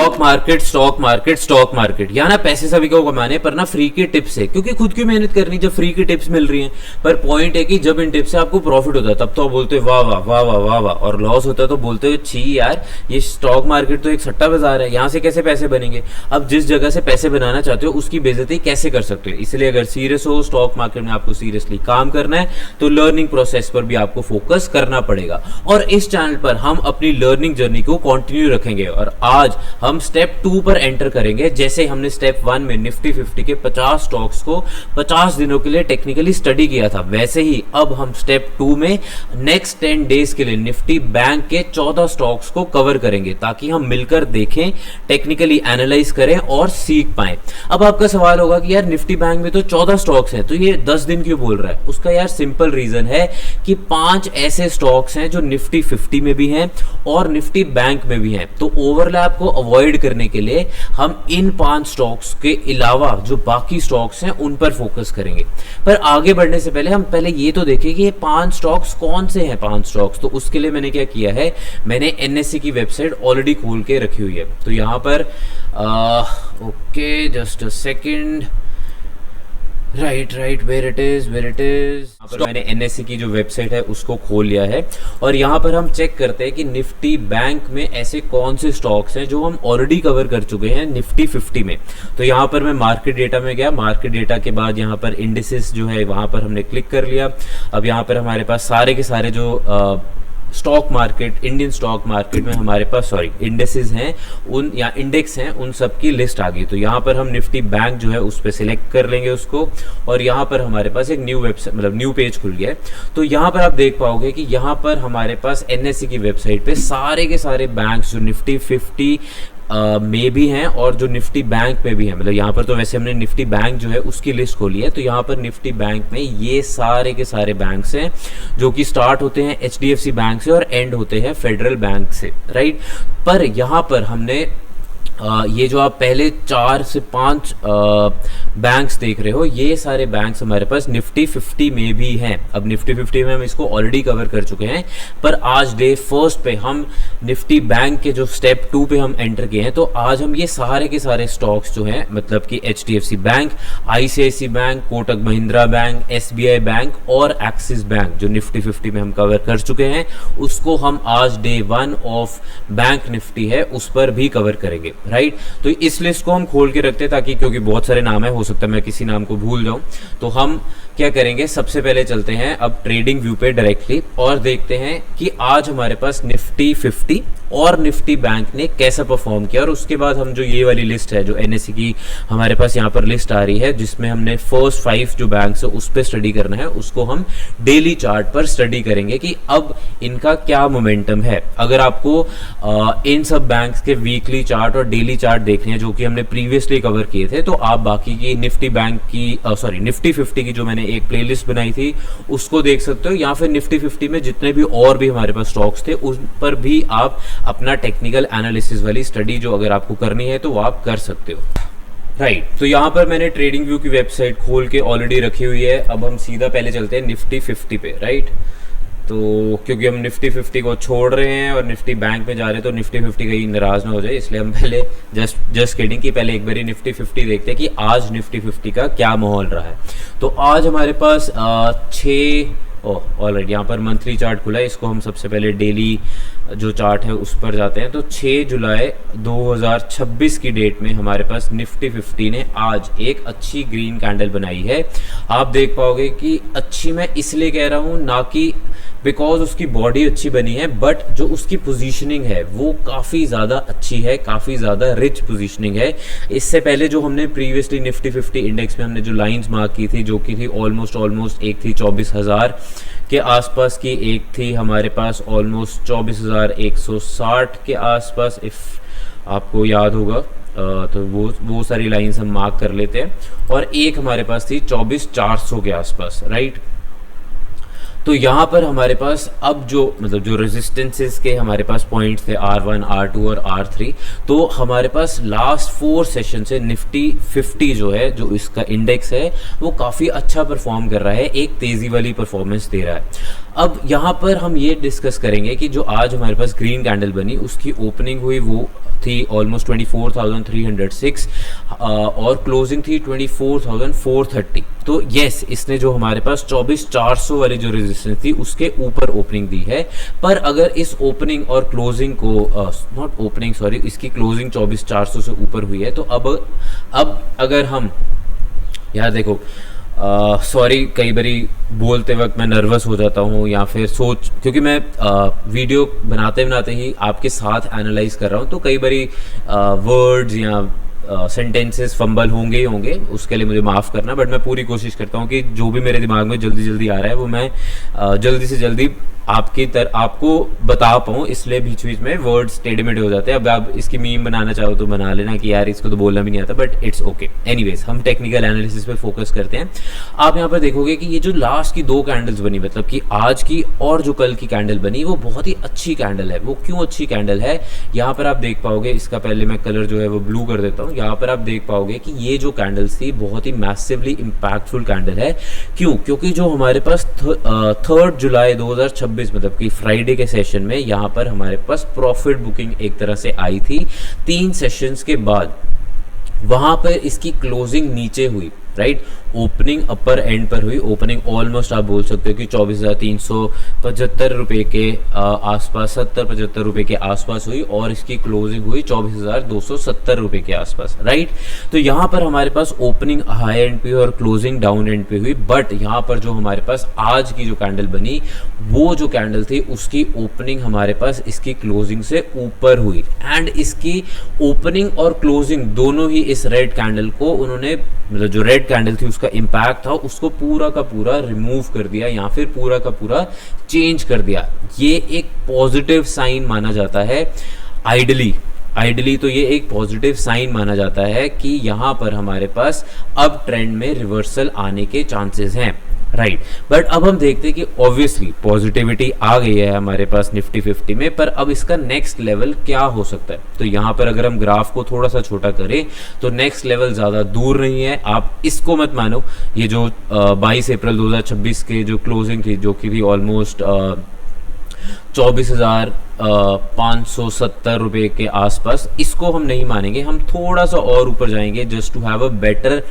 Stock market यहाँ ना पैसे सभी को कमाने पर ना फ्री की टिप्स है, क्योंकि खुद की मेहनत करनी जब फ्री की टिप्स मिल रही हैं। पर पॉइंट है कि जब इन टिप्स से आपको प्रॉफिट होता है तब तो आप बोलते हो वाह वाह वाह वाह वाह वाह, और लॉस होता है तो बोलते हो छी यार ये स्टॉक मार्केट तो एक सट्टा बाजार है, यहाँ से कैसे पैसे बनेंगे। अब जिस जगह से पैसे बनाना चाहते हो उसकी बेइज्जती कैसे कर सकते हो। इसलिए अगर सीरियस हो स्टॉक मार्केट में, आपको सीरियसली काम करना है तो लर्निंग प्रोसेस पर भी आपको फोकस करना पड़ेगा। और इस चैनल पर हम अपनी लर्निंग जर्नी को कंटिन्यू रखेंगे और आज हम स्टेप 2 पर एंटर करेंगे। जैसे हमने स्टेप 1 में निफ्टी 50 के 50 स्टॉक्स को 50 दिनों के लिए टेक्निकली स्टडी किया था, वैसे ही अब हम स्टेप 2 में नेक्स्ट 10 डेज के लिए निफ्टी बैंक के 14 स्टॉक्स को कवर करेंगे, ताकि हम मिलकर देखें, टेक्निकली एनालाइज करें और सीख पाएं। अब आपका सवाल होगा कि यार निफ्टी बैंक में तो 14 स्टॉक्स हैं, तो ये 10 दिन क्यों बोल रहा है। उसका यार सिंपल रीजन है कि 5 ऐसे स्टॉक्स हैं जो निफ्टी 50 में भी हैं और निफ्टी बैंक में भी हैं। तो ओवरलैप को अवॉइड करने के लिए हम इन 5 स्टॉक्स के अलावा जो बाकी स्टॉक्स हैं उन पर फोकस करेंगे। पर आगे बढ़ने से पहले हम ये तो देखें कि ये 5 स्टॉक्स कौन से हैं 5 स्टॉक्स। तो उसके लिए मैंने क्या किया है, मैंने एनएससी की वेबसाइट ऑलरेडी खोल के रखी हुई है। तो यहाँ पर okay just a second, right where it is यहाँ पर मैंने एनएससी की जो वेबसाइट है उसको खोल लिया है और यहाँ पर हम चेक करते हैं कि निफ्टी बैंक में ऐसे कौन से स्टॉक्स हैं जो हम ऑलरेडी कवर कर चुके हैं निफ्टी 50 में। तो यहाँ पर मैं मार्केट डेटा में गया, मार्केट डेटा के बाद यहाँ पर इंडिसेस जो है वहाँ पर हमने क्लिक कर लिया। अब यहाँ पर हमारे पास सारे के सारे जो stock market, Indian stock market में हमारे पास इंडेक्सेस हैं उन या इंडेक्स हैं उन सब की लिस्ट आ गई। तो यहाँ पर हम निफ्टी बैंक जो है उस पर सिलेक्ट कर लेंगे उसको और यहाँ पर हमारे पास एक न्यू वेबसाइट मतलब न्यू पेज खुल गया है। तो यहाँ पर आप देख पाओगे कि यहाँ पर हमारे पास एनएससी की वेबसाइट पे सारे के सारे बैंक्स जो निफ्टी 50 में भी हैं और जो निफ्टी बैंक में भी हैं, मतलब यहाँ पर तो वैसे हमने निफ्टी बैंक जो है उसकी लिस्ट खोली है। तो यहाँ पर निफ्टी बैंक में ये सारे के सारे बैंक्स हैं जो कि स्टार्ट होते हैं एचडीएफसी बैंक से और एंड होते हैं फेडरल बैंक से, राइट। पर यहाँ पर हमने ये जो आप पहले 4 से 5 बैंक्स देख रहे हो, ये सारे बैंक्स हमारे पास निफ्टी 50 में भी हैं। अब निफ्टी 50 में हम इसको ऑलरेडी कवर कर चुके हैं, पर आज डे फर्स्ट पे हम निफ्टी बैंक के जो स्टेप 2 पे हम एंटर किए हैं। तो आज हम ये सारे के सारे स्टॉक्स जो हैं, मतलब कि HDFC bank, ICICI bank, Kotak Mahindra bank, SBI bank और एक्सिस बैंक जो निफ्टी 50 में हम कवर कर चुके हैं, उसको हम आज डे 1 ऑफ बैंक निफ्टी है उस पर भी कवर करेंगे, राइट। तो इस लिस्ट को हम खोल के रखते हैं ताकि, क्योंकि बहुत सारे नाम है, हो सकता है मैं किसी नाम को भूल जाऊं। तो हम क्या करेंगे, सबसे पहले चलते हैं अब ट्रेडिंग व्यू पे डायरेक्टली और देखते हैं कि आज हमारे पास निफ्टी 50 और निफ्टी बैंक ने कैसा परफॉर्म किया। और उसके बाद हम जो ये वाली लिस्ट है जो एनएससी की हमारे पास यहाँ पर लिस्ट आ रही है, जिसमें हमने फर्स्ट 5 जो बैंक्स है उस पर स्टडी करना है, उसको हम डेली चार्ट पर स्टडी करेंगे कि अब इनका क्या मोमेंटम है। अगर आपको इन सब बैंक्स के वीकली चार्ट और डेली चार्ट देखने हैं जो कि हमने प्रीवियसली कवर किए थे, तो आप बाकी की निफ्टी बैंक की निफ्टी 50 की जो मैंने एक प्लेलिस्ट बनाई थी उसको देख सकते हो, या फिर निफ्टी 50 में जितने भी और भी हमारे पास स्टॉक्स थे उन पर भी आप अपना टेक्निकल एनालिसिस वाली स्टडी जो अगर आपको करनी है तो वो आप कर सकते हो, राइट। तो यहाँ पर मैंने ट्रेडिंग व्यू की वेबसाइट खोल के ऑलरेडी रखी हुई है। अब हम सीधा पहले चलते हैं निफ्टी 50 पे, राइट। तो क्योंकि हम निफ्टी 50 को छोड़ रहे हैं और निफ्टी बैंक में जा रहे हैं तो निफ्टी 50 कहीं नाराज ना हो जाए, इसलिए हम पहले जस्ट किडिंग कि पहले एक बारी निफ्टी 50 देखते हैं कि आज निफ्टी 50 का क्या माहौल रहा है। तो आज हमारे पास 6 ऑलरेडी यहाँ पर मंथली चार्ट खुला है, इसको हम सबसे पहले डेली जो चार्ट है उस पर जाते हैं। तो 6 जुलाई 2026 की डेट में हमारे पास निफ्टी 50 ने आज एक अच्छी ग्रीन कैंडल बनाई है। आप देख पाओगे कि अच्छी मैं इसलिए कह रहा हूँ ना कि बिकॉज उसकी बॉडी अच्छी बनी है, बट जो उसकी पोजीशनिंग है वो काफ़ी ज़्यादा अच्छी है, काफ़ी ज़्यादा रिच पोजीशनिंग है। इससे पहले जो हमने प्रीवियसली निफ्टी 50 इंडेक्स में हमने जो लाइंस मार्क की थी, जो कि थी ऑलमोस्ट एक थी 24,000 के आसपास की, एक थी हमारे पास ऑलमोस्ट 24,160 के आसपास, इफ़ आपको याद होगा तो वो सारी लाइंस हम मार्क कर लेते हैं। और एक हमारे पास थी 24,400 के आसपास, राइट। तो यहाँ पर हमारे पास अब जो रेजिस्टेंसेस के हमारे पास पॉइंट्स थे R1, R2 और R3, तो हमारे पास लास्ट 4 सेशन से निफ्टी 50 जो है, जो इसका इंडेक्स है, वो काफ़ी अच्छा परफॉर्म कर रहा है, एक तेज़ी वाली परफॉर्मेंस दे रहा है। अब यहाँ पर हम ये डिस्कस करेंगे कि जो आज हमारे पास ग्रीन कैंडल बनी उसकी ओपनिंग हुई वो थी ऑलमोस्ट 24,306 और क्लोजिंग थी 24,430। तो यस, इसने जो हमारे पास 24,400 वाली जो रेजिस्टेंस थी उसके ऊपर ओपनिंग दी है। पर अगर इस ओपनिंग और क्लोजिंग को नॉट ओपनिंग सॉरी इसकी क्लोजिंग 24,400 से ऊपर हुई है, तो अब अगर हम यार देखो सॉरी कई बारी बोलते वक्त मैं नर्वस हो जाता हूँ या फिर क्योंकि मैं वीडियो बनाते बनाते ही आपके साथ एनालाइज कर रहा हूँ, तो कई बारी वर्ड्स या सेंटेंसेस फंबल होंगे ही होंगे, उसके लिए मुझे माफ़ करना। बट मैं पूरी कोशिश करता हूँ कि जो भी मेरे दिमाग में जल्दी जल्दी आ रहा है वो मैं जल्दी से जल्दी आपको बता पाऊँ, इसलिए बीच बीच में वर्ड्स टेढ़े मेढ़े हो जाते हैं। अब आप इसकी मीम बनाना चाहो तो बना लेना कि यार इसको तो बोलना भी नहीं आता, बट इट्स ओके। एनीवेज, हम टेक्निकल एनालिसिस पे फोकस करते हैं। आप यहाँ पर देखोगे कि ये जो लास्ट की 2 कैंडल्स बनी, मतलब कि आज की और जो कल की कैंडल बनी, वो बहुत ही अच्छी कैंडल है। वो क्यों अच्छी कैंडल है, यहाँ पर आप देख पाओगे। इसका पहले मैं कलर जो है वो ब्लू कर देता हूँ। यहाँ पर आप देख पाओगे कि ये जो कैंडल्स थी बहुत ही मैसिवली इम्पैक्टफुल कैंडल है। क्यों? क्योंकि जो हमारे पास 3 जुलाई 2026 मतलब कि फ्राइडे के सेशन में यहाँ पर हमारे पास प्रॉफिट बुकिंग एक तरह से आई थी 3 सेशंस के बाद। वहां पर इसकी क्लोजिंग नीचे हुई, राइट। ओपनिंग अपर एंड पर हुई। ओपनिंग ऑलमोस्ट आप बोल सकते हो कि 24,375 रुपए के आसपास, 70-75 रुपए के आसपास हुई और इसकी क्लोजिंग हुई 24,270 रुपए के आसपास, राइट। तो यहाँ पर हमारे पास ओपनिंग हाई एंड पे और क्लोजिंग डाउन एंड पे हुई। बट यहाँ पर जो हमारे पास आज की जो कैंडल बनी, वो जो कैंडल थी उसकी ओपनिंग हमारे पास इसकी क्लोजिंग से ऊपर हुई। एंड इसकी ओपनिंग और क्लोजिंग दोनों ही इस रेड कैंडल को उन्होंने, मतलब जो रेड कैंडल थी उसका इंपैक्ट था उसको पूरा का पूरा रिमूव कर दिया या फिर पूरा का पूरा चेंज कर दिया। ये एक पॉजिटिव साइन माना जाता है। आइडली तो ये एक पॉजिटिव साइन माना जाता है कि यहाँ पर हमारे पास अब ट्रेंड में रिवर्सल आने के चांसेस हैं, राइट। बट अब हम देखते हैं कि ऑब्वियसली पॉजिटिविटी आ गई है हमारे पास निफ्टी 50 में, पर अब इसका नेक्स्ट लेवल क्या हो सकता है। तो यहाँ पर अगर हम ग्राफ को थोड़ा सा छोटा करें तो नेक्स्ट लेवल ज़्यादा दूर नहीं है। आप इसको मत मानो, ये जो 22 अप्रैल 2026 के जो क्लोजिंग थी, जो कि थी ऑलमोस्ट 24,570 रुपए के आसपास, इसको हम नहीं मानेंगे। हम थोड़ा सा और ऊपर जाएंगे just to have a better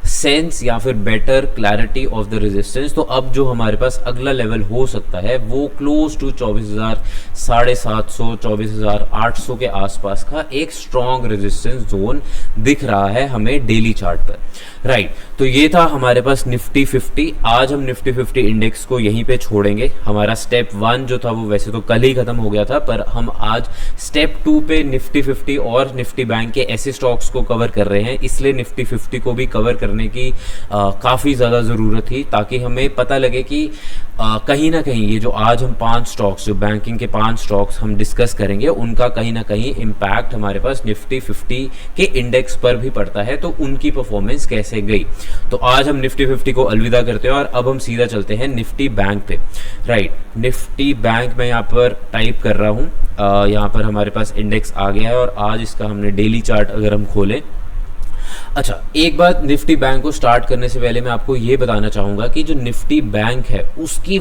sense या फिर better clarity of the resistance. तो अब जो हमारे पास अगला लेवल हो सकता है वो क्लोज टू 24,750 24,800 के आसपास का एक स्ट्रॉन्ग रेजिस्टेंस जोन दिख रहा है हमें डेली चार्ट पर, राइट। तो ये था हमारे पास निफ्टी 50। आज हम निफ्टी 50 इंडेक्स को यहीं पे छोड़ेंगे। हमारा स्टेप 1 जो था वो वैसे तो कल ही खत्म हो गया था, पर हम आज स्टेप 2 पे निफ्टी 50 और निफ्टी बैंक के ऐसे स्टॉक्स को कवर कर रहे हैं। इसलिए निफ्टी 50 को भी कवर करने की काफ़ी ज़्यादा ज़रूरत थी, ताकि हमें पता लगे कि कहीं ना कहीं ये जो आज हम 5 स्टॉक्स, जो बैंकिंग के 5 स्टॉक्स हम डिस्कस करेंगे, उनका कहीं ना कहीं इम्पैक्ट हमारे पास निफ्टी 50 के इंडेक्स पर भी पड़ता है। तो उनकी परफॉर्मेंस कैसे गई। तो आज हम निफ्टी 50 को अलविदा करते हैं और अब हम सीधा चलते हैं निफ्टी बैंक पे, राइट। निफ्टी बैंक मैं यहाँ पर टाइप कर रहा हूँ, यहाँ पर हमारे पास इंडेक्स आ गया है और आज इसका हमने डेली चार्ट अगर हम खोलें। अच्छा, एक बात निफ्टी बैंक को स्टार्ट करने से पहले मैं आपको ये बताना चाहूंगा कि जो निफ्टी बैंक है उसकी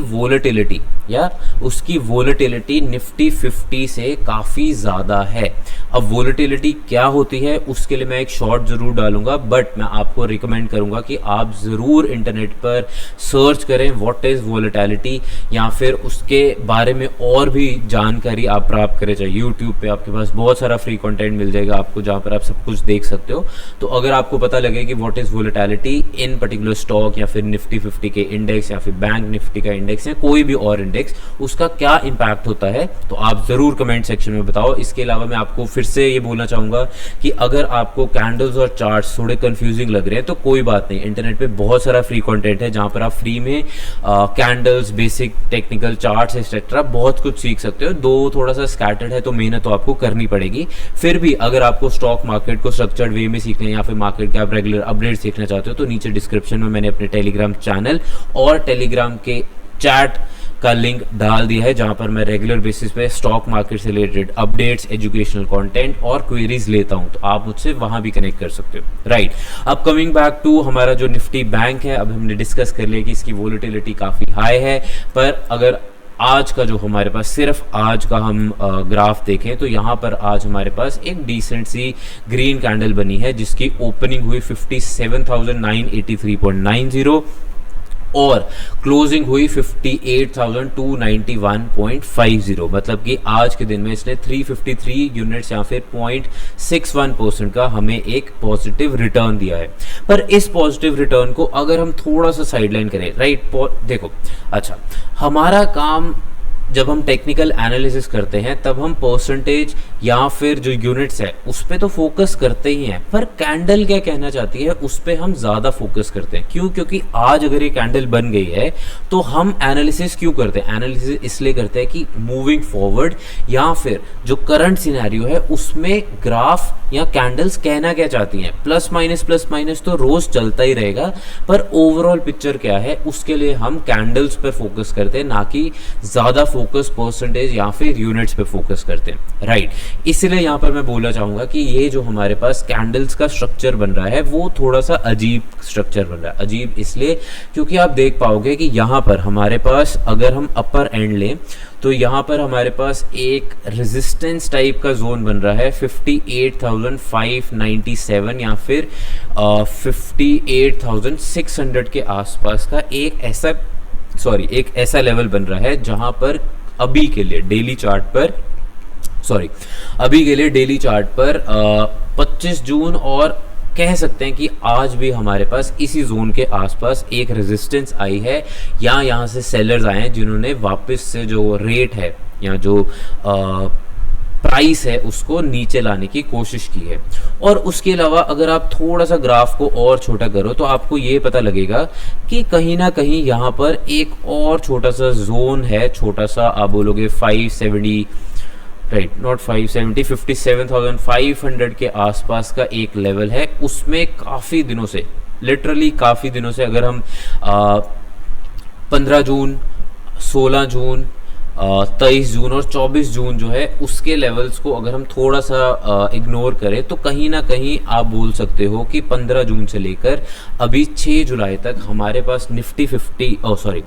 वोलेटिलिटी निफ्टी 50 से काफ़ी ज़्यादा है। अब वोलेटिलिटी क्या होती है उसके लिए मैं एक शॉर्ट ज़रूर डालूंगा, बट मैं आपको रिकमेंड करूंगा कि आप ज़रूर इंटरनेट पर सर्च करें व्हाट इज़ वोलेटिलिटी, या फिर उसके बारे में और भी जानकारी आप प्राप्त करें। चाहे यूट्यूब पे आपके पास बहुत सारा फ्री कंटेंट मिल जाएगा आपको, जहाँ पर आप सब कुछ देख सकते हो। तो अगर आपको पता लगे कि what is volatility in particular stock या फिर निफ्टी 50 के इंडेक्स या फिर बैंक निफ्टी का इंडेक्स या कोई भी और इंडेक्स, उसका क्या इंपैक्ट होता है, तो आप ज़रूर कमेंट सेक्शन में बताओ। इसके अलावा मैं आपको फिर से ये बोलना चाहूँगा कि अगर आपको कैंडल्स और चार्ट्स थोड़े कंफ्यूजिंग लग रहे हैं तो कोई बात नहीं, इंटरनेट पे बहुत सारा फ्री कंटेंट है जहाँ पर आप फ्री में candles, basic technical charts etcetera बहुत कुछ सीख सकते हो। दो थोड़ा सा स्कैटर्ड है तो मेहनत तो आपको करनी पड़ेगी। फिर भी अगर आपको स्टॉक मार्केट को स्ट्रक्चर्ड वे में सीखना है या फिर मार्केट के आप रेगुलर अपडेट सीखना चाहते हो तो नीचे डिस्क्रिप्शन में मैंने अपने टेलीग्राम चैनल और टेलीग्राम के चैट का लिंक डाल दिया है, जहां पर मैं रेगुलर बेसिस पे स्टॉक मार्केट से रिलेटेड अपडेट्स, एजुकेशनल कंटेंट और क्वेरीज लेता हूं। तो आप मुझसे वहां भी कनेक्ट कर सकते हो, राइट। अब कमिंग बैक टू हमारा जो निफ्टी बैंक है, अब हमने डिस्कस कर लिया कि इसकी वोलेटिलिटी काफ़ी हाई है, पर अगर आज का जो हमारे पास, सिर्फ आज का हम ग्राफ देखें तो यहाँ पर आज हमारे पास एक डिसेंट सी ग्रीन कैंडल बनी है जिसकी ओपनिंग हुई 57,983.90 और क्लोजिंग हुई 58,291.50, मतलब कि आज के दिन में इसने 353 यूनिट्स या फिर 0.61% का हमें एक पॉजिटिव रिटर्न दिया है। पर इस पॉजिटिव रिटर्न को अगर हम थोड़ा सा साइडलाइन करें, राइट, देखो, अच्छा, हमारा काम जब हम टेक्निकल एनालिसिस करते हैं तब हम परसेंटेज या फिर जो यूनिट्स है उस पे तो फोकस करते ही हैं, पर कैंडल क्या कहना चाहती है उस पे हम ज़्यादा फोकस करते हैं। क्यों? क्योंकि आज अगर ये कैंडल बन गई है तो हम एनालिसिस क्यों करते हैं? एनालिसिस इसलिए करते हैं कि मूविंग फॉरवर्ड या फिर जो करंट सिनेरियो है उसमें ग्राफ या कैंडल्स कहना क्या चाहती हैं। प्लस माइनस तो रोज चलता ही रहेगा, पर ओवरऑल पिक्चर क्या है उसके लिए हम कैंडल्स पर फोकस करते हैं, ना कि ज़्यादा फोकस परसेंटेज या फिर यूनिट्स पे फोकस करते हैं, राइट। इसलिए यहाँ पर मैं बोलना चाहूँगा कि ये जो हमारे पास कैंडल्स का स्ट्रक्चर बन रहा है वो थोड़ा सा अजीब स्ट्रक्चर बन रहा है। अजीब इसलिए क्योंकि आप देख पाओगे कि यहाँ पर हमारे पास अगर हम अपर एंड लें तो यहाँ पर हमारे पास एक रेजिस्टेंस टाइप का जोन बन रहा है 58,597 या फिर 58,600 के आसपास का एक ऐसा लेवल बन रहा है जहां पर अभी के लिए डेली चार्ट पर 25 जून और कह सकते हैं कि आज भी हमारे पास इसी जोन के आसपास एक रेजिस्टेंस आई है, या यहाँ से सेलर्स आए हैं जिन्होंने वापस से जो रेट है या जो प्राइस है उसको नीचे लाने की कोशिश की है। और उसके अलावा अगर आप थोड़ा सा ग्राफ को और छोटा करो तो आपको ये पता लगेगा कि कहीं ना कहीं यहाँ पर एक और छोटा सा जोन है, छोटा सा आप बोलोगे 570, राइट, नॉट 570, 57,500 के आसपास का एक लेवल है। उसमें काफ़ी दिनों से, लिटरली काफ़ी दिनों से, अगर हम 15 जून, 16 जून, 23 जून और 24 जून जो है उसके लेवल्स को अगर हम थोड़ा सा इग्नोर करें तो कहीं ना कहीं आप बोल सकते हो कि 15 जून से लेकर अभी 6 जुलाई तक हमारे पास निफ्टी 50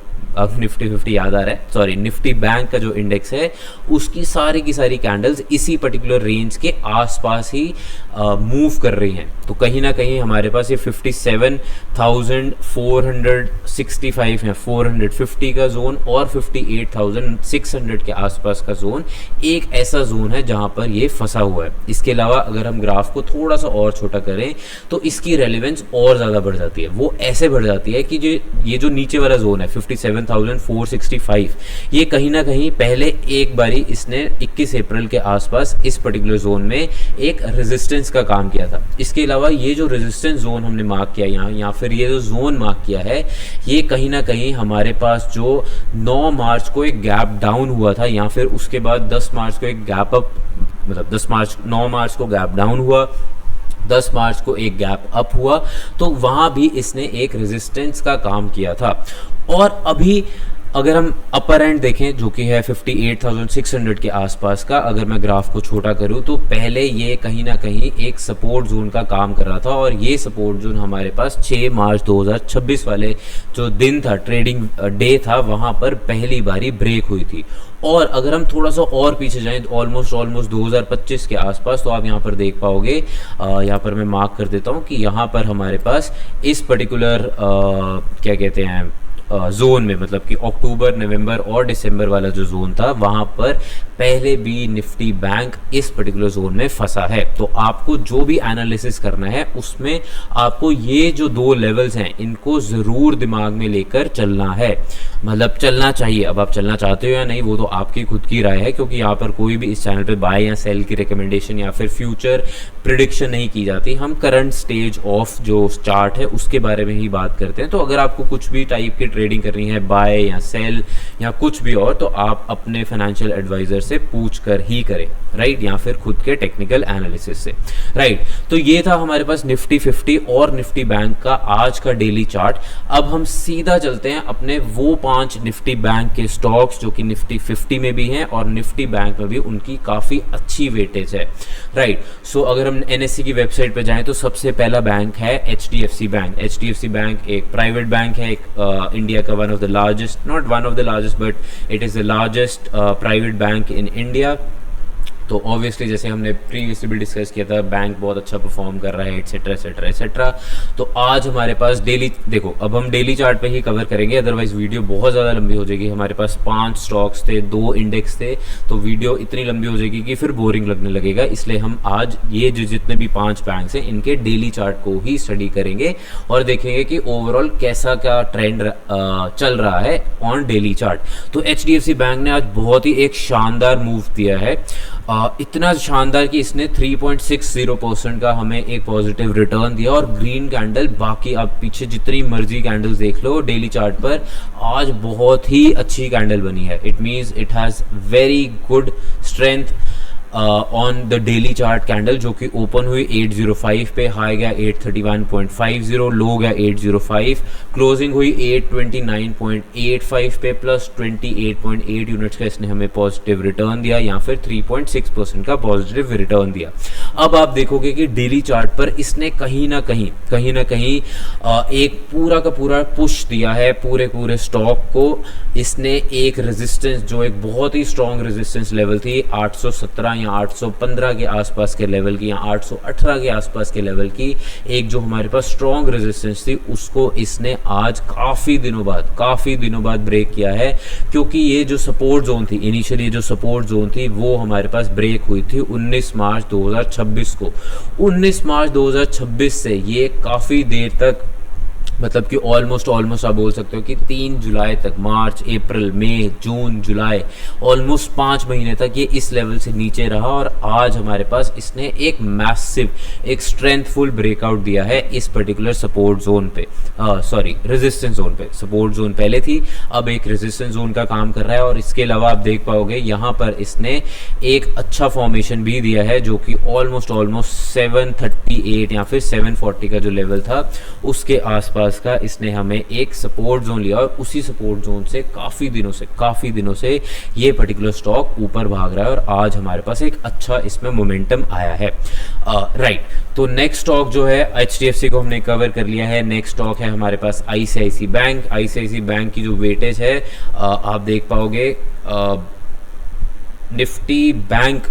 याद आ रहा है, सॉरी, निफ्टी बैंक का जो इंडेक्स है उसकी सारी की सारी कैंडल्स इसी पर्टिकुलर रेंज के आसपास ही मूव कर रही हैं। तो कहीं ना कहीं हमारे पास ये 57,465 है, 450 का जोन और 58,600 के आसपास का जोन एक ऐसा जोन है जहां पर ये फंसा हुआ है। इसके अलावा अगर हम ग्राफ को थोड़ा सा और छोटा करें तो इसकी रेलेवेंस और ज़्यादा बढ़ जाती है। वो ऐसे बढ़ जाती है कि ये जो नीचे वाला जोन है 57,465, ये कहीं ना कहीं पहले एक बारी इसने 21 अप्रैल के आसपास इस पर्टिकुलर जोन में एक रेजिस्टेंस का काम किया था। इसके अलावा ये जो रेजिस्टेंस जोन हमने मार्क किया यहाँ, या फिर ये जो जोन मार्क किया है, ये कहीं ना कहीं हमारे पास जो 9 मार्च को एक गैप डाउन हुआ था या फिर उसके बाद 10 मार्च को एक गैप अप, मतलब 9 मार्च को गैप डाउन हुआ, 10 मार्च को एक गैप अप हुआ, तो वहां भी इसने एक रेजिस्टेंस का काम किया था। और अभी अगर हम अपर एंड देखें जो कि है 58,600 के आसपास का, अगर मैं ग्राफ को छोटा करूं तो पहले ये कहीं ना कहीं एक सपोर्ट जोन का काम कर रहा था, और ये सपोर्ट जोन हमारे पास 6 मार्च 2026 वाले जो दिन था, ट्रेडिंग डे था, वहां पर पहली बारी ब्रेक हुई थी। और अगर हम थोड़ा सा और पीछे जाएं ऑलमोस्ट 2025 के आसपास, तो आप यहाँ पर देख पाओगे, यहाँ पर मैं मार्क कर देता हूँ कि यहाँ पर हमारे पास इस पर्टिकुलर क्या कहते हैं जोन में, मतलब कि अक्टूबर, नवंबर और दिसंबर वाला जो जोन था, वहां पर पहले भी निफ्टी बैंक इस पर्टिकुलर जोन में फंसा है। तो आपको जो भी एनालिसिस करना है उसमें आपको ये जो 2 लेवल्स हैं इनको जरूर दिमाग में लेकर चलना है, मतलब चलना चाहिए। अब आप चलना चाहते हो या नहीं वो तो आपकी खुद की राय है, क्योंकि यहाँ पर कोई भी इस चैनल पे बाय या सेल की रिकमेंडेशन या फिर फ्यूचर प्रिडिक्शन नहीं की जाती। हम करंट स्टेज ऑफ जो चार्ट है उसके बारे में ही बात करते हैं। तो अगर आपको कुछ भी टाइप की ट्रेडिंग करनी है, बाय या सेल या कुछ भी और, तो आप अपने फाइनेंशियल एडवाइजर से पूछ कर ही करें, राइट, या फिर खुद के टेक्निकल एनालिसिस से, राइट। तो ये था हमारे पास निफ्टी 50 और निफ्टी बैंक का आज का डेली चार्ट। अब हम सीधा चलते हैं अपने वो 5 निफ्टी बैंक के स्टॉक्स जो कि निफ्टी 50 में भी हैं और निफ्टी बैंक में भी उनकी काफी अच्छी वेटेज है, राइट। सो अगर हम एनएससी की वेबसाइट पे जाएं तो सबसे पहला बैंक है HDFC बैंक। HDFC बैंक एक प्राइवेट बैंक है, एक इंडिया का one of the largest, not one of the largest but it is the largest private bank in India. तो ऑब्वियसली जैसे हमने प्रीवियसली भी डिस्कस किया था, बैंक बहुत अच्छा परफॉर्म कर रहा है, एटसेट्रा एटसेट्रा एटसेट्रा। तो आज हमारे पास डेली, देखो अब हम डेली चार्ट पे ही कवर करेंगे, अदरवाइज वीडियो बहुत ज़्यादा लंबी हो जाएगी। हमारे पास 5 स्टॉक्स थे, 2 इंडेक्स थे, तो वीडियो इतनी लंबी हो जाएगी कि फिर बोरिंग लगने लगेगा। इसलिए हम आज ये जो जितने भी 5 बैंक्स हैं इनके डेली चार्ट को ही स्टडी करेंगे और देखेंगे कि ओवरऑल कैसा क्या ट्रेंड चल रहा है ऑन डेली चार्ट। तो HDFC बैंक ने आज बहुत ही एक शानदार मूव दिया है, इतना शानदार कि इसने 3.60% का हमें एक पॉजिटिव रिटर्न दिया और ग्रीन कैंडल, बाकी आप पीछे जितनी मर्जी कैंडल्स देख लो डेली चार्ट पर, आज बहुत ही अच्छी कैंडल बनी है। It means it has very good strength on the daily chart candle, जो कि ओपन हुई 805 पे, हाई गया 831.50, लो गया 805, क्लोजिंग हुई 829.85 पे, प्लस 28.8 यूनिट्स का इसने हमें पॉजिटिव रिटर्न दिया, या फिर 3.6% का पॉजिटिव रिटर्न दिया। अब आप देखोगे कि डेली चार्ट पर इसने कहीं ना कहीं एक पूरा का पूरा पुश दिया है पूरे स्टॉक को। इसने एक रेजिस्टेंस, जो एक बहुत ही स्ट्रॉन्ग रेजिस्टेंस लेवल थी 817 या 815 के आसपास के लेवल की, या 818 के आसपास के लेवल की, एक जो हमारे पास स्ट्रॉन्ग रेजिस्टेंस थी, उसको इसने आज काफ़ी दिनों बाद ब्रेक किया है। क्योंकि ये जो सपोर्ट जोन थी, इनिशियली जो सपोर्ट जोन थी वो हमारे पास ब्रेक हुई थी 19 मार्च 2026 को। 19 मार्च 2026 से ये काफ़ी देर तक, मतलब कि ऑलमोस्ट आप बोल सकते हो कि 3 जुलाई तक, मार्च, अप्रैल, मई, जून, जुलाई, ऑलमोस्ट 5 महीने तक ये इस लेवल से नीचे रहा। और आज हमारे पास इसने एक मैसिव, एक स्ट्रेंथफुल ब्रेकआउट दिया है इस पर्टिकुलर सपोर्ट जोन पे, रेजिस्टेंस जोन पे। सपोर्ट जोन पहले थी, अब एक रेजिस्टेंस जोन का काम कर रहा है। और इसके अलावा आप देख पाओगे यहाँ पर इसने एक अच्छा फॉर्मेशन भी दिया है, जो कि ऑलमोस्ट 738 या फिर 740 का जो लेवल था उसके आसपास का इसने हमें एक सपोर्ट जोन लिया। और उसी सपोर्ट जोन से काफ़ी दिनों से ये पर्टिकुलर स्टॉक ऊपर भाग रहा है, और आज हमारे पास एक अच्छा इसमें मोमेंटम आया है। राइट, तो नेक्स्ट स्टॉक जो है HDFC को हमने कवर कर लिया है। नेक्स्ट स्टॉक है हमारे पास ICICI बैंक। ICICI बैंक की जो वेटेज है आप देख पाओगे, निफ्टी बैंक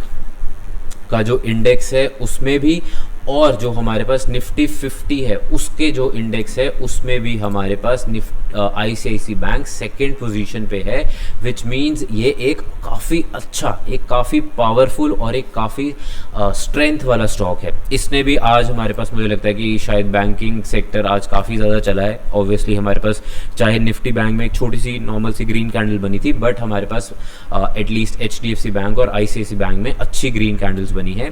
का जो इंडेक्स है उसमें भी, और जो हमारे पास निफ्टी 50 है उसके जो इंडेक्स है उसमें भी हमारे पास ICICI बैंक सेकेंड पोजीशन पे है। विच मीन्स ये एक काफ़ी अच्छा, एक काफ़ी पावरफुल और एक काफ़ी स्ट्रेंथ वाला स्टॉक है। इसने भी आज हमारे पास, मुझे लगता है कि शायद बैंकिंग सेक्टर आज काफ़ी ज़्यादा चला है। ऑब्वियसली हमारे पास चाहे निफ्टी बैंक में एक छोटी सी नॉर्मल सी ग्रीन कैंडल बनी थी, बट हमारे पास एटलीस्ट HDFC बैंक और ICICI बैंक में अच्छी ग्रीन कैंडल्स बनी है।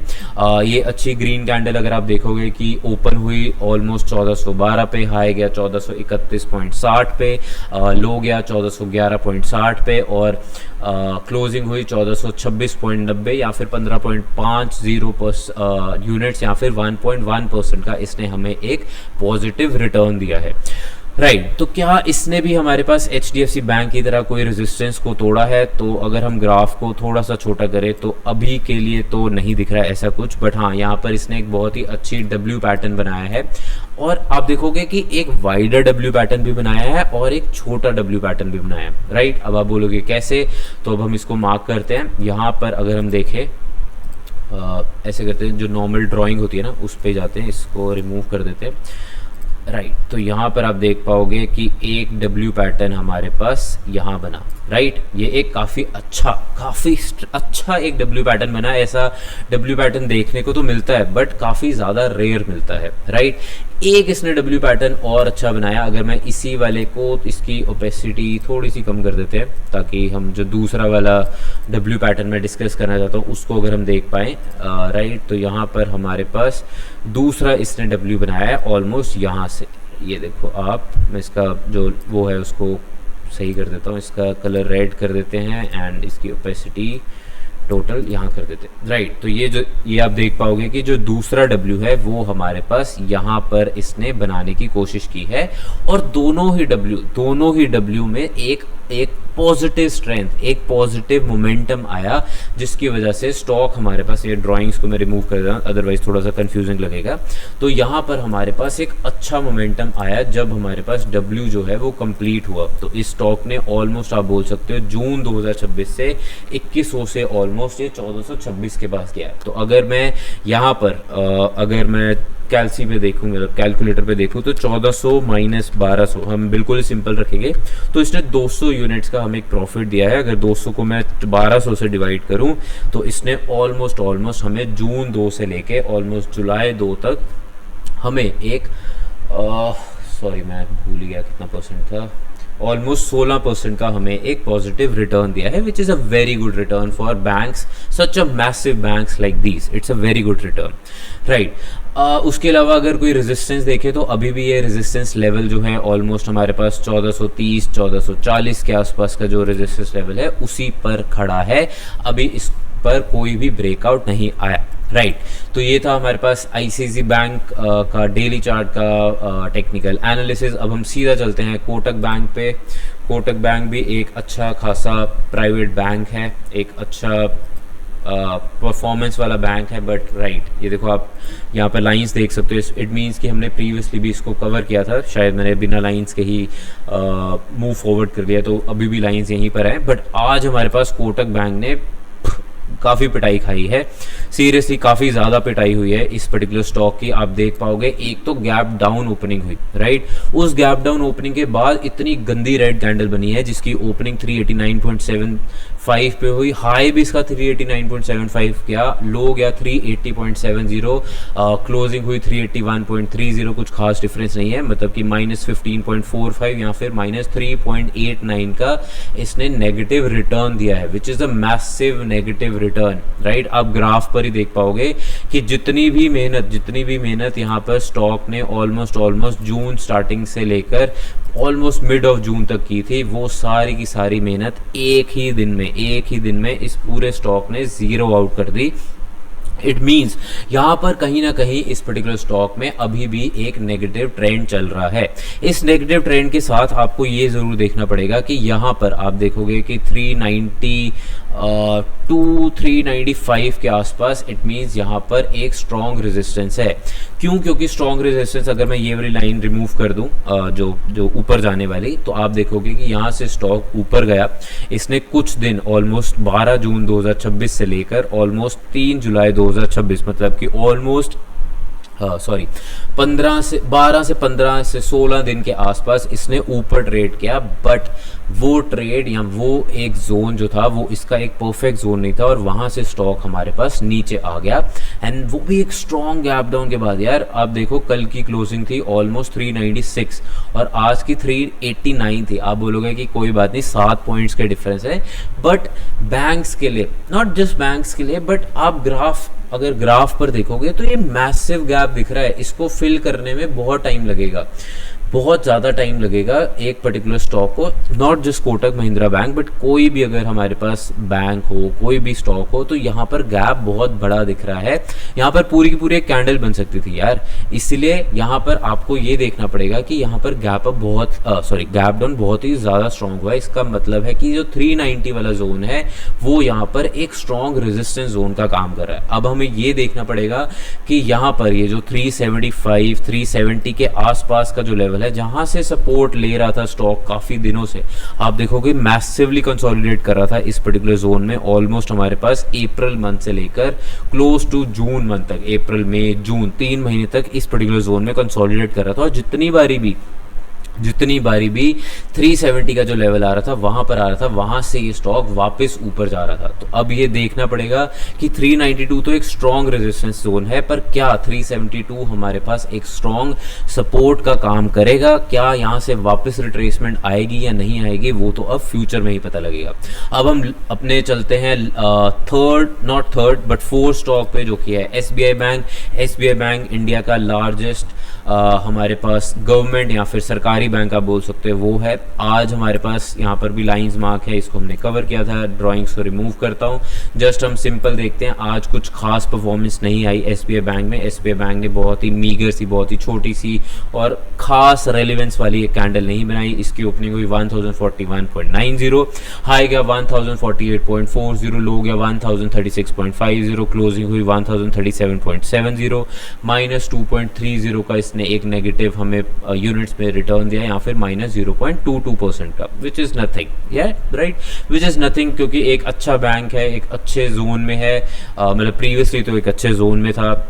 ये अच्छी ग्रीन कैंडल अगर आप देखोगे कि ओपन हुई ऑलमोस्ट 1412 पे, हाई गया 1431.60 पे, लो गया 1411.60 पे, और क्लोजिंग हुई 1426.90 या फिर 15.50 यूनिट्स या फिर 1.1% का इसने हमें एक पॉजिटिव रिटर्न दिया है। राइट, तो क्या इसने भी हमारे पास HDFC बैंक की तरह कोई रेजिस्टेंस को तोड़ा है? तो अगर हम ग्राफ को थोड़ा सा छोटा करें तो अभी के लिए तो नहीं दिख रहा है ऐसा कुछ, बट हाँ यहाँ पर इसने एक बहुत ही अच्छी W पैटर्न बनाया है। और आप देखोगे कि एक वाइडर W पैटर्न भी बनाया है और एक छोटा W पैटर्न भी बनाया है। राइट, अब आप बोलोगे कैसे, तो अब हम इसको मार्क करते हैं। यहाँ पर अगर हम देखें, ऐसे करते हैं, जो नॉर्मल ड्राइंग होती है ना उस पे जाते हैं, इसको रिमूव कर देते हैं। राइट, तो यहाँ पर आप देख पाओगे कि एक W पैटर्न हमारे पास यहाँ बना। राइट, ये एक काफ़ी अच्छा एक W पैटर्न बना है। ऐसा W पैटर्न देखने को तो मिलता है बट काफ़ी ज़्यादा रेयर मिलता है। राइट, एक इसने W पैटर्न और अच्छा बनाया। अगर मैं इसी वाले को, इसकी ओपेसिटी थोड़ी सी कम कर देते हैं ताकि हम जो दूसरा वाला W पैटर्न में डिस्कस करना चाहता हूँ उसको अगर हम देख पाएँ। राइट, तो यहाँ पर हमारे पास दूसरा इसने W बनाया है ऑलमोस्ट यहाँ से। ये देखो आप, मैं इसका जो वो है उसको सही कर देता हूँ, इसका कलर रेड कर देते हैं एंड इसकी ओपेसिटी टोटल यहाँ कर देते हैं। राइट, तो ये आप देख पाओगे कि जो दूसरा W है वो हमारे पास यहाँ पर इसने बनाने की कोशिश की है। और दोनों ही W में एक एक पॉजिटिव स्ट्रेंथ, एक पॉजिटिव मोमेंटम आया, जिसकी वजह से स्टॉक हमारे पास, ये ड्राइंग्स को मैं रिमूव कर रहा हूँ अदरवाइज थोड़ा सा कंफ्यूजिंग लगेगा, तो यहाँ पर हमारे पास एक अच्छा मोमेंटम आया जब हमारे पास डब्ल्यू जो है वो कंप्लीट हुआ। तो इस स्टॉक ने ऑलमोस्ट आप बोल सकते हो जून 2026 से 2100 से ऑलमोस्ट ये 1426 के पास गया है। तो अगर मैं यहाँ पर अगर मैं कैलसी पे देखूँ, मतलब कैलकुलेटर पे देखूँ, तो 1400 माइनस 1200 हम बिल्कुल ही सिंपल रखेंगे, तो इसने 200 यूनिट्स का हमें एक प्रॉफिट दिया है। अगर 200 को मैं 1200 से डिवाइड करूँ तो इसने ऑलमोस्ट हमें जून 2 से लेके ऑलमोस्ट जुलाई 2 तक हमें एक सॉरी मैं भूल गया कितना परसेंट था, ऑलमोस्ट 16% का हमें एक पॉजिटिव रिटर्न दिया है, which is a very good return for banks, such a massive banks like these, it's a very good return, right. उसके अलावा अगर कोई रेजिस्टेंस देखे तो अभी भी ये रेजिस्टेंस लेवल जो है ऑलमोस्ट हमारे पास 1430 1440 के आसपास का जो रेजिस्टेंस लेवल है उसी पर खड़ा है, अभी इस पर कोई भी ब्रेकआउट नहीं आया, राइट। तो ये था हमारे पास आईसीआईसी बैंक का डेली चार्ट का टेक्निकल एनालिसिस। अब हम सीधा चलते हैं कोटक बैंक पे। कोटक बैंक भी एक अच्छा खासा प्राइवेट बैंक है, एक अच्छा परफॉर्मेंस वाला बैंक है, बट राइट ये देखो आप यहाँ पर लाइंस देख सकते हो, इट मीन्स कि हमने प्रीवियसली भी इसको कवर किया था, शायद मैंने बिना लाइंस के ही मूव फॉरवर्ड कर दिया, तो अभी भी लाइंस यहीं पर हैं। बट आज हमारे पास कोटक बैंक ने काफ़ी पिटाई खाई है, सीरियसली काफ़ी ज़्यादा पिटाई हुई है इस पर्टिकुलर स्टॉक की। आप देख पाओगे एक तो गैप डाउन ओपनिंग हुई, राइट, उस गैप डाउन ओपनिंग के बाद इतनी गंदी रेड कैंडल बनी है जिसकी ओपनिंग 389.75 पे हुई, हाई भी इसका 389.75 गया, लो गया 380.70, क्लोजिंग हुई 381.30, कुछ खास डिफरेंस नहीं है, मतलब कि -15.45 या फिर -3.89 का इसने नेगेटिव रिटर्न दिया है, which is a massive negative return, right. आप ग्राफ पर ही देख पाओगे कि जितनी भी मेहनत यहाँ पर स्टॉक ने ऑलमोस्ट जून स्टार्टिंग से लेकर ऑलमोस्ट मिड ऑफ जून तक की थी, वो सारी की सारी मेहनत एक ही दिन में इस पूरे स्टॉक ने जीरो आउट कर दी। इट मीन्स यहाँ पर कहीं ना कहीं इस पर्टिकुलर स्टॉक में अभी भी एक नेगेटिव ट्रेंड चल रहा है। इस नेगेटिव ट्रेंड के साथ आपको ये ज़रूर देखना पड़ेगा कि यहाँ पर आप देखोगे कि 395 के आसपास, इट मीन्स यहाँ पर एक स्ट्रॉन्ग रेजिस्टेंस है। क्यों? क्योंकि स्ट्रॉन्ग रेजिस्टेंस अगर मैं ये वाली लाइन रिमूव कर दूँ जो ऊपर जाने वाली, तो आप देखोगे कि यहाँ से स्टॉक ऊपर गया, इसने कुछ दिन ऑलमोस्ट 12 जून 2026 से लेकर ऑलमोस्ट 3 जुलाई 2026, मतलब कि ऑलमोस्ट 12 से 15 से 16 दिन के आसपास इसने ऊपर ट्रेड किया, बट वो ट्रेड या वो एक जोन जो था वो इसका एक परफेक्ट जोन नहीं था और वहां से स्टॉक हमारे पास नीचे आ गया, एंड वो भी एक स्ट्रॉन्ग गैप डाउन के बाद। यार आप देखो कल की क्लोजिंग थी ऑलमोस्ट 396 और आज की 389 थी। आप बोलोगे कि कोई बात नहीं, 7 पॉइंट्स के डिफरेंस है, बट बैंक्स के लिए, नॉट जस्ट बैंक्स के लिए, बट आप अगर ग्राफ पर देखोगे तो ये मैसिव गैप दिख रहा है, इसको फिल करने में बहुत टाइम लगेगा, बहुत ज़्यादा टाइम लगेगा एक पर्टिकुलर स्टॉक को, not just Kotak Mahindra bank, but कोई भी अगर हमारे पास बैंक हो, कोई भी स्टॉक हो, तो यहाँ पर गैप बहुत बड़ा दिख रहा है। यहाँ पर पूरी की पूरी एक कैंडल बन सकती थी यार, इसलिए यहाँ पर आपको ये देखना पड़ेगा कि यहाँ पर गैप डाउन बहुत ही ज़्यादा स्ट्रॉन्ग हुआ है। इसका मतलब है कि जो 390 वाला जोन है वो यहाँ पर एक स्ट्रॉन्ग रेजिस्टेंस जोन का काम कर रहा है। अब हमें ये देखना पड़ेगा कि यहाँ पर ये जो 375 370 के आसपास का जो लेवल है, जहां से सपोर्ट ले रहा था स्टॉक काफी दिनों से, आप देखोगे मैसिवली कंसोलिडेट कर रहा था इस पर्टिकुलर जोन में। ऑलमोस्ट हमारे पास अप्रैल मंथ से लेकर क्लोज टू जून मंथ तक, अप्रैल मई जून 3 महीने तक इस पर्टिकुलर जोन में कंसोलिडेट कर रहा था, और जितनी बारी भी 370 का जो लेवल आ रहा था वहां पर आ रहा था, वहां से ये स्टॉक वापस ऊपर जा रहा था। तो अब ये देखना पड़ेगा कि 392 तो एक स्ट्रॉन्ग रेजिस्टेंस जोन है, पर क्या 372 हमारे पास एक स्ट्रॉन्ग सपोर्ट का काम करेगा? क्या यहाँ से वापस रिट्रेसमेंट आएगी या नहीं आएगी, वो तो अब फ्यूचर में ही पता लगेगा। अब हम अपने चलते हैं फोर्थ स्टॉक पे, जो कि है SBI bank. SBI bank India का लार्जेस्ट हमारे पास गवर्नमेंट या फिर सरकारी बैंक आप बोल सकते हैं वो है। आज हमारे पास यहाँ पर भी लाइंस मार्क है, इसको हमने कवर किया था। ड्राइंग्स को रिमूव करता हूँ, जस्ट हम सिंपल देखते हैं। आज कुछ खास परफॉर्मेंस नहीं आई एसबीआई बैंक में। एसबीआई बैंक ने बहुत ही मीगर सी, बहुत ही छोटी सी और खास रेलिवेंस वाली एक कैंडल नहीं बनाई। इसकी ओपनिंग हुई 1041.90, हाई गया 1048.40, लो गया 1036.50, क्लोजिंग हुई 1037.70, -2.30 का इसने एक नेगेटिव हमें यूनिट्स में रिटर्न दिया, या फिर -0.22% का, which is nothing, right, which is nothing, क्योंकि एक अच्छा बैंक है, एक अच्छे जोन में है। मतलब प्रीवियसली तो एक अच्छे जोन में था,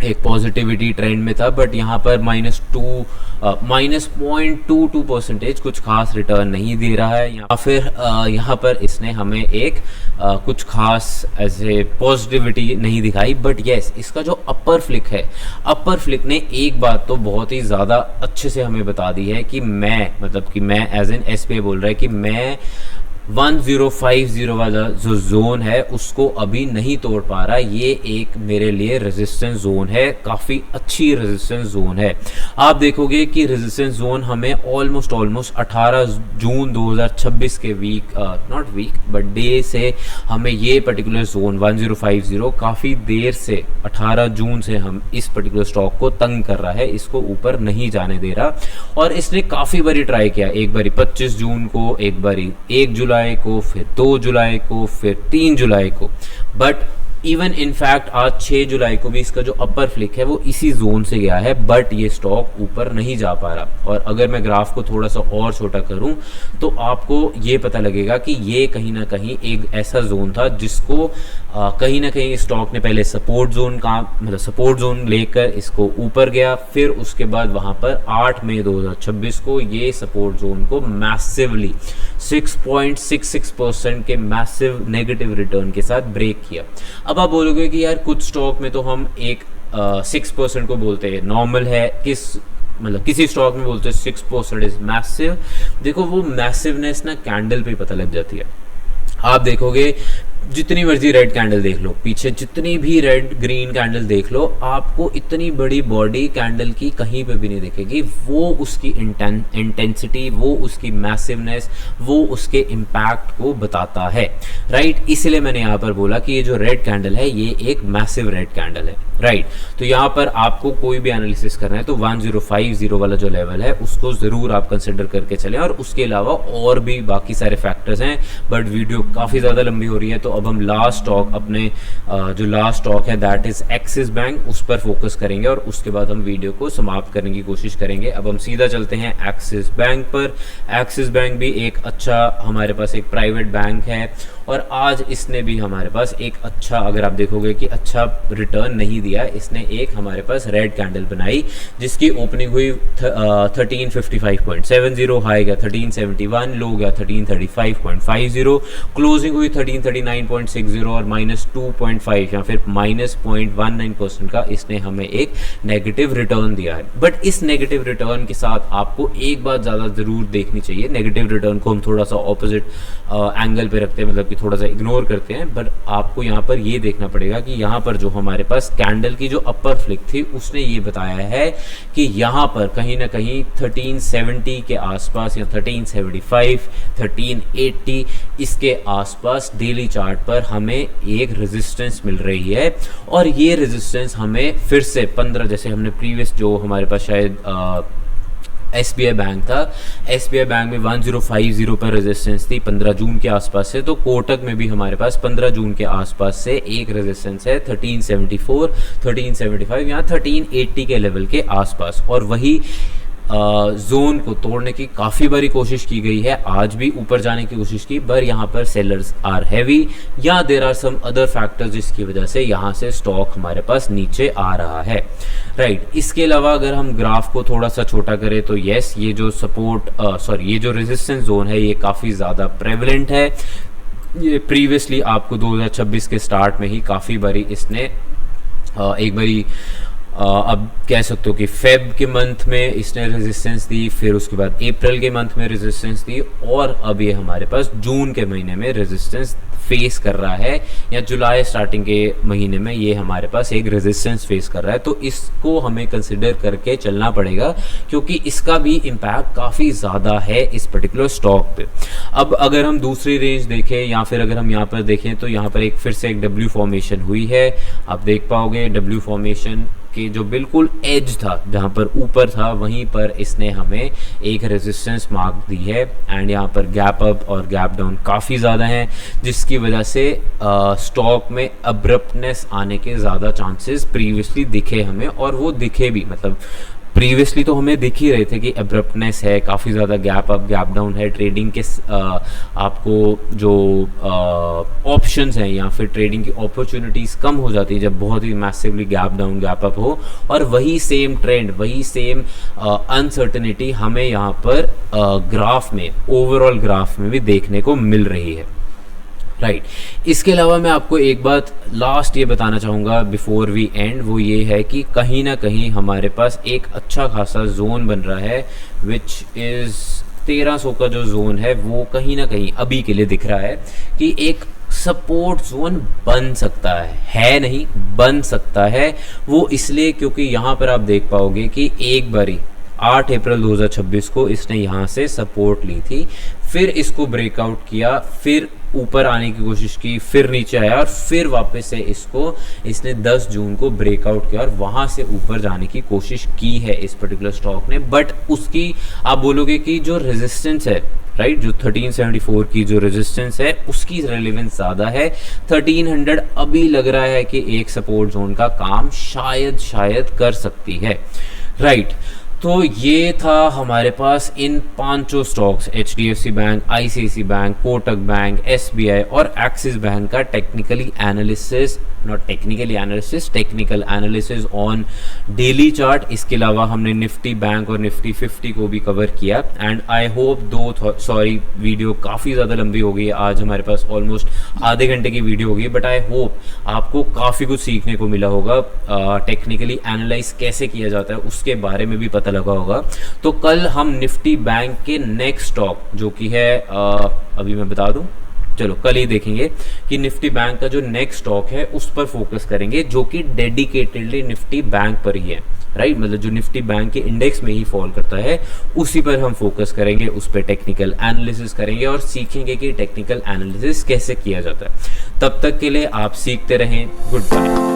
एक पॉजिटिविटी ट्रेंड में था, बट यहाँ पर -0.22% कुछ खास रिटर्न नहीं दे रहा है। या फिर यहाँ पर इसने हमें एक कुछ खास ऐसे पॉजिटिविटी नहीं दिखाई। बट येस, इसका जो अपर फ्लिक है, अपर फ्लिक ने एक बात तो बहुत ही ज़्यादा अच्छे से हमें बता दी है कि मैं एज एन एसबीआई बोल रहा है कि मैं 1050 वाला जो जोन है उसको अभी नहीं तोड़ पा रहा। ये एक मेरे लिए रेजिस्टेंस जोन है, काफ़ी अच्छी रेजिस्टेंस जोन है। आप देखोगे कि रेजिस्टेंस जोन हमें ऑलमोस्ट 18 जून 2026 के नॉट वीक बट डे से हमें ये पर्टिकुलर जोन 1050 काफ़ी देर से 18 जून से हम इस पर्टिकुलर स्टॉक को तंग कर रहा है, इसको ऊपर नहीं जाने दे रहा। और इसने काफ़ी बारी ट्राई किया, एक बारी 25 जून को, एक बारी 1 जुलाई को, फिर 2 जुलाई को, फिर 3 जुलाई को, बट इवन इनफैक्ट आज 6 जुलाई को भी इसका जो अपर फ्लिक है वो इसी जोन से गया है, बट ये स्टॉक ऊपर नहीं जा पा रहा। और अगर मैं ग्राफ को थोड़ा सा और छोटा करूं तो आपको ये पता लगेगा कि ये कहीं ना कहीं एक ऐसा जोन था जिसको कहीं ना कहीं स्टॉक ने पहले सपोर्ट जोन लेकर इसको ऊपर गया, फिर उसके बाद वहां पर 8 मई 2026 को ये सपोर्ट जोन को मैसिवली 6.66% के मैसिव नेगेटिव रिटर्न के साथ ब्रेक किया। अब आप बोलोगे कि यार कुछ स्टॉक में तो हम एक 6% को बोलते हैं नॉर्मल है, किसी स्टॉक में बोलते हैं 6% इज मैसिव। देखो वो मैसिवनेस ना कैंडल पे पता लग जाती है। आप देखोगे जितनी मर्जी रेड कैंडल देख लो, पीछे जितनी भी रेड ग्रीन कैंडल देख लो, आपको इतनी बड़ी बॉडी कैंडल की कहीं पे भी नहीं दिखेगी। वो उसकी इंटेंसिटी, वो उसकी मैसिवनेस, वो उसके इम्पैक्ट को बताता है, राइट। इसलिए मैंने यहाँ पर बोला कि ये जो रेड कैंडल है ये एक मैसिव रेड कैंडल है, राइट। तो यहाँ पर आपको कोई भी एनालिसिस करना है तो 1050 वाला जो लेवल है उसको ज़रूर आप कंसिडर करके चलें। और उसके अलावा और भी बाकी सारे फैक्टर्स हैं, बट वीडियो काफ़ी ज़्यादा लंबी हो रही है, तो अब हम लास्ट स्टॉक जो लास्ट स्टॉक है दैट इज एक्सिस बैंक, उस पर फोकस करेंगे और उसके बाद हम वीडियो को समाप्त करने की कोशिश करेंगे। अब हम सीधा चलते हैं एक्सिस बैंक पर। एक्सिस बैंक भी एक अच्छा, हमारे पास एक प्राइवेट बैंक है और आज इसने भी हमारे पास एक अच्छा, अगर आप देखोगे कि अच्छा रिटर्न नहीं दिया। इसने एक हमारे पास रेड कैंडल बनाई जिसकी ओपनिंग हुई 1355.70, हाई गया 1371, लो गया 1335.50, क्लोजिंग हुई 1339.60 और -2.5 या फिर -0.19% का इसने हमें एक नेगेटिव रिटर्न दिया है। बट इस नेगेटिव रिटर्न के साथ आपको एक बात ज़्यादा ज़रूर देखनी चाहिए। नेगेटिव रिटर्न को हम थोड़ा सा ऑपोजिट एंगल पे रखते हैं, मतलब कि थोड़ा सा इग्नोर करते हैं, बट आपको यहाँ पर ये देखना पड़ेगा कि यहाँ पर जो हमारे पास कैंडल की जो अपर फ्लिक थी उसने ये बताया है कि यहाँ पर कहीं ना कहीं 1370 के आसपास या 1375, 1380 इसके आसपास डेली चार्ट पर हमें एक रेजिस्टेंस मिल रही है। और ये रेजिस्टेंस हमें फिर से 15, जैसे हमने प्रीवियस जो हमारे पास शायद एसबीआई बैंक था, एसबीआई बैंक में 1050 पर रेजिस्टेंस थी 15 जून के आसपास से, तो कोटक में भी हमारे पास 15 जून के आसपास से एक रेजिस्टेंस है 1374, 1375 या 1380 के लेवल के आसपास। और वही जोन को तोड़ने की काफ़ी बारी कोशिश की गई है, आज भी ऊपर जाने की कोशिश की, पर यहाँ पर सेलर्स आर हैवी या there are some other factors जिसकी वजह से यहाँ से स्टॉक हमारे पास नीचे आ रहा है, राइट। इसके अलावा अगर हम ग्राफ को थोड़ा सा छोटा करें तो येस, ये जो ये जो रेजिस्टेंस जोन है ये काफ़ी ज़्यादा प्रेवलेंट है। ये प्रीवियसली आपको 2026 के स्टार्ट में ही काफ़ी बारी इसने एक बारी अब कह सकते हो कि फेब के मंथ में इसने रेजिस्टेंस दी, फिर उसके बाद अप्रैल के मंथ में रेजिस्टेंस दी, और अब ये हमारे पास जून के महीने में रेजिस्टेंस फेस कर रहा है, या जुलाई स्टार्टिंग के महीने में ये हमारे पास एक रेजिस्टेंस फेस कर रहा है। तो इसको हमें कंसिडर करके चलना पड़ेगा, क्योंकि इसका भी इम्पैक्ट काफ़ी ज़्यादा है इस पर्टिकुलर स्टॉक पे। अब अगर हम दूसरी रेंज देखें, या फिर अगर हम यहाँ पर देखें, तो यहाँ पर एक फिर से एक डब्ल्यू फॉर्मेशन हुई है। आप देख पाओगे डब्ल्यू फॉर्मेशन कि जो बिल्कुल एज था, जहाँ पर ऊपर था, वहीं पर इसने हमें एक रेजिस्टेंस मार्क दी है, एंड यहाँ पर गैप अप और गैप डाउन काफ़ी ज़्यादा हैं, जिसकी वजह से स्टॉक में अब्रप्टनेस आने के ज़्यादा चांसेस प्रीवियसली दिखे हमें, और वो दिखे भी, मतलब प्रीवियसली तो हमें दिख ही रहे थे कि अब्रप्टनेस है, काफ़ी ज़्यादा गैप अप गैप डाउन है। ट्रेडिंग के आपको जो ऑप्शंस हैं या फिर ट्रेडिंग की अपॉर्चुनिटीज़ कम हो जाती है जब बहुत ही massively gap down gap up हो, और वही सेम ट्रेंड, वही सेम अनसर्टेनिटी हमें यहाँ पर ग्राफ में, ओवरऑल ग्राफ में भी देखने को मिल रही है। राइट इसके अलावा मैं आपको एक बात लास्ट ये बताना चाहूँगा बिफोर वी एंड, वो ये है कि कहीं ना कहीं हमारे पास एक अच्छा खासा जोन बन रहा है, विच इज़ 1300 का जो जोन है, वो कहीं ना कहीं अभी के लिए दिख रहा है कि एक सपोर्ट जोन बन सकता है नहीं, बन सकता है। वो इसलिए क्योंकि यहाँ पर आप देख पाओगे कि एक बारी 8 अप्रैल 2026 को इसने यहाँ से सपोर्ट ली थी, फिर इसको ब्रेकआउट किया, फिर ऊपर आने की कोशिश की, फिर नीचे आया, और फिर वापस से इसने 10 जून को ब्रेकआउट किया और वहाँ से ऊपर जाने की कोशिश की है इस पर्टिकुलर स्टॉक ने। बट उसकी आप बोलोगे कि जो रेजिस्टेंस है, राइट, जो 1374 की जो रेजिस्टेंस है, उसकी रेलेवेंस ज़्यादा है। 1300 अभी लग रहा है कि एक सपोर्ट जोन का काम शायद कर सकती है। राइट तो ये था हमारे पास इन 5 stocks, HDFC bank, ICICI bank, Kotak bank, SBI और एक्सिस बैंक का technical analysis on daily chart. इसके अलावा हमने निफ्टी बैंक और निफ्टी 50 को भी कवर किया। एंड आई होप वीडियो काफ़ी ज़्यादा लंबी हो गई है, आज हमारे पास ऑलमोस्ट आधे घंटे की वीडियो हो गई, बट आई होप आपको काफ़ी कुछ सीखने को मिला होगा। टेक्निकली एनालाइज कैसे किया जाता है उसके बारे में भी पता लगा होगा। तो कल हम निफ्टी बैंक के नेक्स्ट स्टॉक, जो कि है अभी मैं बता दूं, चलो कल ही देखेंगे कि निफ्टी बैंक का जो नेक्स्ट स्टॉक है उस पर फोकस करेंगे, जो कि डेडिकेटेडली निफ्टी बैंक पर ही है। राइट मतलब जो निफ्टी बैंक के इंडेक्स में ही फॉल करता है, उसी पर हम फोकस करेंगे, उस पर टेक्निकल एनालिसिस करेंगे और सीखेंगे कि टेक्निकल एनालिसिस कैसे किया जाता है। तब तक के लिए आप सीखते रहें। Good bye.